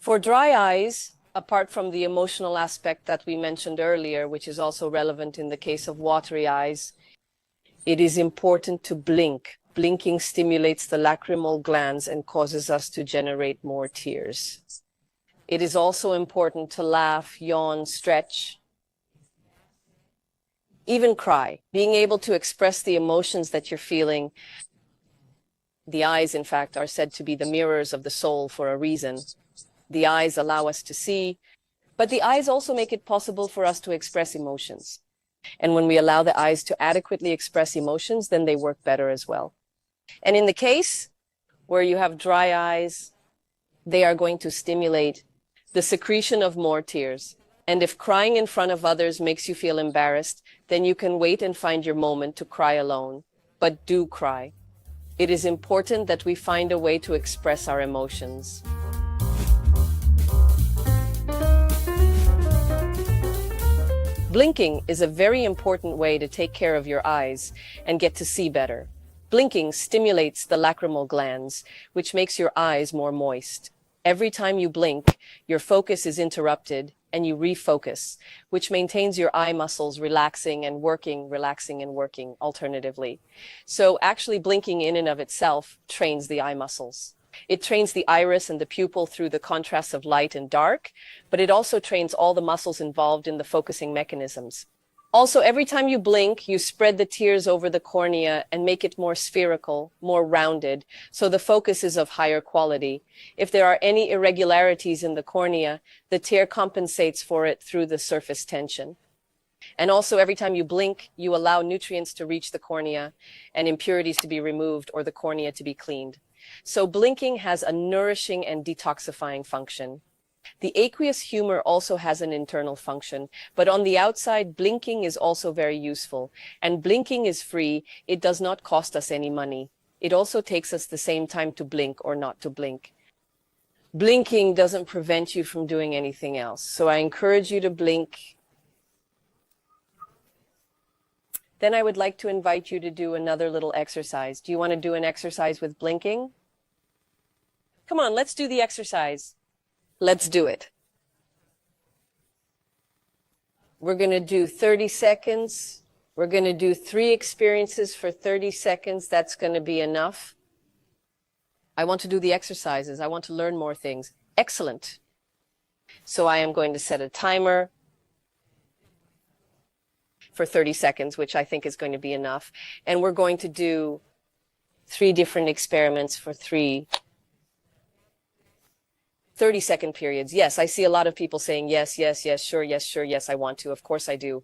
For dry eyes, apart from the emotional aspect that we mentioned earlier, which is also relevant in the case of watery eyes, it is important to blink. Blinking stimulates the lacrimal glands and causes us to generate more tears. It is also important to laugh, yawn, stretch, even cry. Being able to express the emotions that you're feeling. The eyes, in fact, are said to be the mirrors of the soul for a reason. The eyes allow us to see, but the eyes also make it possible for us to express emotions. And when we allow the eyes to adequately express emotions, then they work better as well. And in the case where you have dry eyes, they are going to stimulate the secretion of more tears. And if crying in front of others makes you feel embarrassed, then you can wait and find your moment to cry alone. But do cry. It is important that we find a way to express our emotions. Blinking is a very important way to take care of your eyes and get to see better. Blinking stimulates the lacrimal glands, which makes your eyes more moist. Every time you blink, your focus is interrupted and you refocus, which maintains your eye muscles relaxing and working alternatively. So actually blinking in and of itself trains the eye muscles. It trains the iris and the pupil through the contrast of light and dark, but it also trains all the muscles involved in the focusing mechanisms. Also, every time you blink, you spread the tears over the cornea and make it more spherical, more rounded, so the focus is of higher quality. If there are any irregularities in the cornea, the tear compensates for it through the surface tension. And also, every time you blink, you allow nutrients to reach the cornea and impurities to be removed or the cornea to be cleaned. So blinking has a nourishing and detoxifying function. The aqueous humor also has an internal function, but on the outside, blinking is also very useful. And blinking is free. It does not cost us any money. It also takes us the same time to blink or not to blink. Blinking doesn't prevent you from doing anything else. So I encourage you to blink. Then I would like to invite you to do another little exercise. Do you want to do an exercise with blinking? Come on, let's do the exercise. Let's do it. We're going to do 30 seconds. We're going to do 3 experiences for 30 seconds. That's going to be enough. I want to do the exercises. I want to learn more things. Excellent. So I am going to set a timer for 30 seconds, which I think is going to be enough. And we're going to do 3 different experiments for 3 30-second periods. Yes, I see a lot of people saying yes, yes, yes, sure, yes, I want to. Of course I do.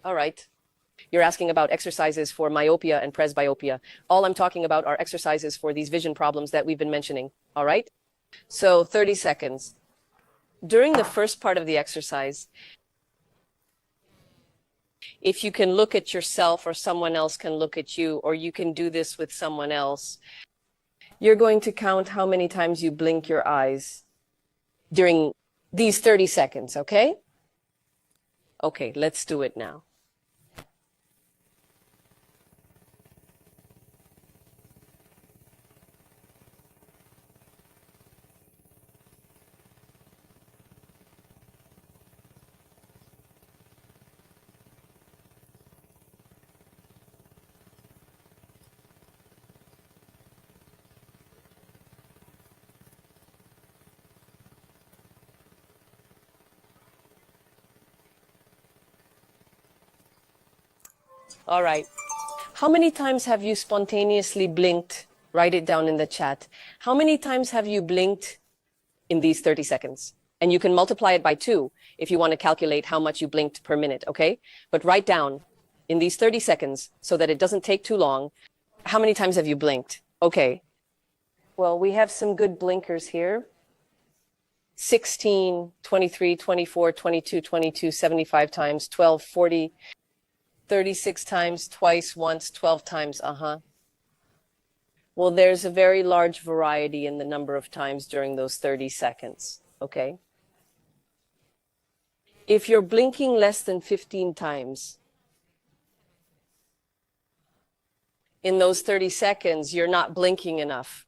All right. You're asking about exercises for myopia and presbyopia. All I'm talking about are exercises for these vision problems that we've been mentioning. All right? So 30 seconds. During the first part of the exercise, if you can look at yourself or someone else can look at you, or you can do this with someone else, you're going to count how many times you blink your eyes during these 30 seconds, okay? Okay, let's do it now. All right. How many times have you spontaneously blinked? Write it down in the chat. How many times have you blinked in these 30 seconds? And you can multiply it by 2 if you want to calculate how much you blinked per minute, okay? But write down in these 30 seconds so that it doesn't take too long. How many times have you blinked? Okay. Well, we have some good blinkers here. 16, 23, 24, 22, 22, 75 times, 12, 40, 36 times, twice, once, 12 times, Well, there's a very large variety in the number of times during those 30 seconds, okay? If you're blinking less than 15 times in those 30 seconds, you're not blinking enough.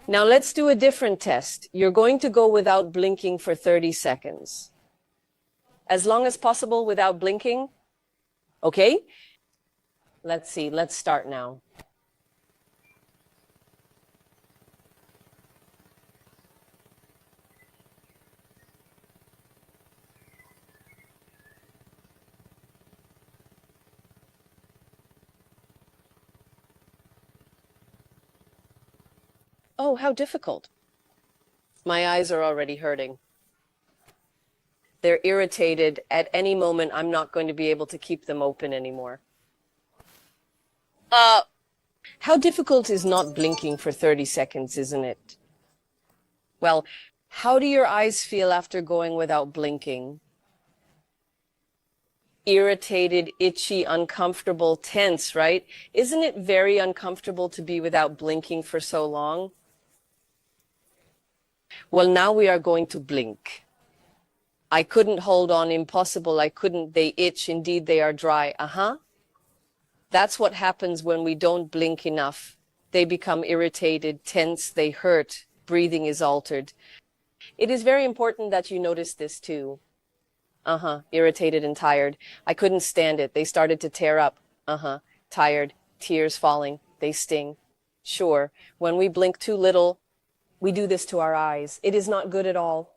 Now let's do a different test. You're going to go without blinking for 30 seconds. As long as possible without blinking. Okay? Let's see. Let's start now. Oh, how difficult. My eyes are already hurting. They're irritated. At any moment, I'm not going to be able to keep them open anymore. How difficult is not blinking for 30 seconds, isn't it? Well, how do your eyes feel after going without blinking? Irritated, itchy, uncomfortable, tense, right? Isn't it very uncomfortable to be without blinking for so long? Well, now we are going to blink. I couldn't hold on, impossible, I couldn't, they itch, indeed they are dry, That's what happens when we don't blink enough. They become irritated, tense, they hurt, breathing is altered. It is very important that you notice this too. Irritated and tired. I couldn't stand it. They started to tear up. Tired, tears falling, they sting. Sure, when we blink too little, we do this to our eyes. It is not good at all.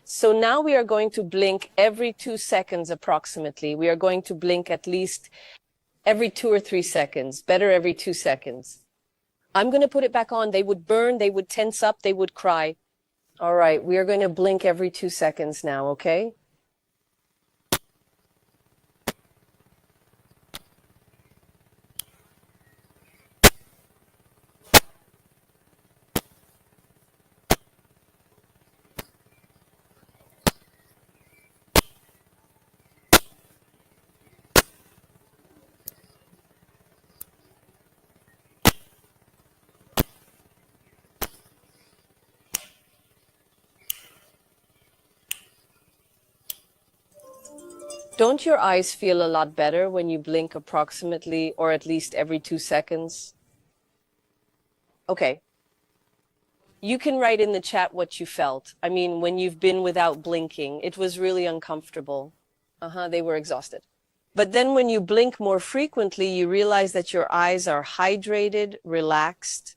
So now we are going to blink every 2 seconds approximately. We are going to blink at least every 2 or 3 seconds, better every 2 seconds. I'm going to put it back on. They would burn, they would tense up, they would cry. All right, we are going to blink every 2 seconds now, okay? Don't your eyes feel a lot better when you blink approximately or at least every 2 seconds? Okay. You can write in the chat what you felt. I mean, when you've been without blinking, it was really uncomfortable. They were exhausted. But then when you blink more frequently, you realize that your eyes are hydrated, relaxed.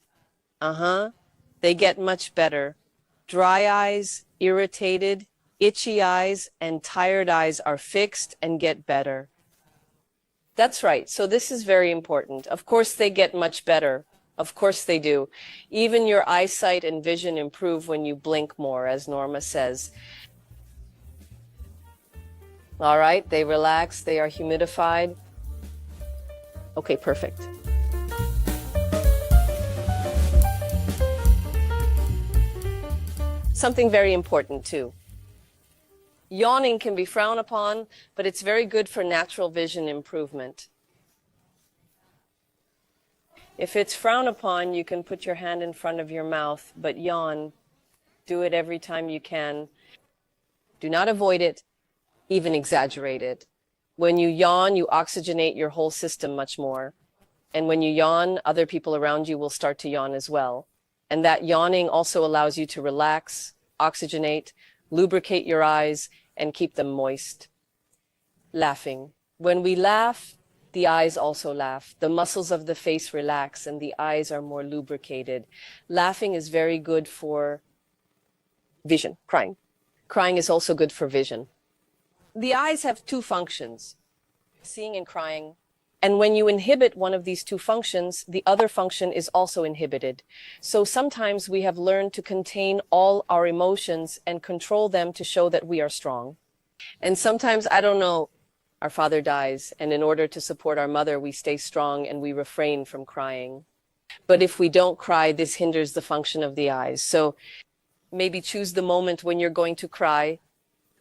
They get much better. Dry eyes, irritated, itchy eyes, and tired eyes are fixed and get better. That's right. So this is very important. Of course, they get much better. Of course they do. Even your eyesight and vision improve when you blink more, as Norma says. All right, they relax, they are humidified. Okay, perfect. Something very important too. Yawning can be frowned upon, but it's very good for natural vision improvement. If it's frowned upon, you can put your hand in front of your mouth, but yawn. Do it every time you can. Do not avoid it, even exaggerate it. When you yawn, you oxygenate your whole system much more. And when you yawn, other people around you will start to yawn as well. And that yawning also allows you to relax, oxygenate, lubricate your eyes, and keep them moist. Laughing. When we laugh, the eyes also laugh. The muscles of the face relax and the eyes are more lubricated. Laughing is very good for vision. Crying is also good for vision. The eyes have 2 functions, seeing and crying. And when you inhibit one of these 2 functions, the other function is also inhibited. So sometimes we have learned to contain all our emotions and control them to show that we are strong. And sometimes, I don't know, our father dies, and in order to support our mother, we stay strong and we refrain from crying. But if we don't cry, this hinders the function of the eyes. So maybe choose the moment when you're going to cry,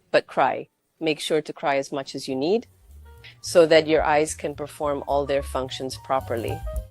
but cry. Make sure to cry as much as you need, so that your eyes can perform all their functions properly.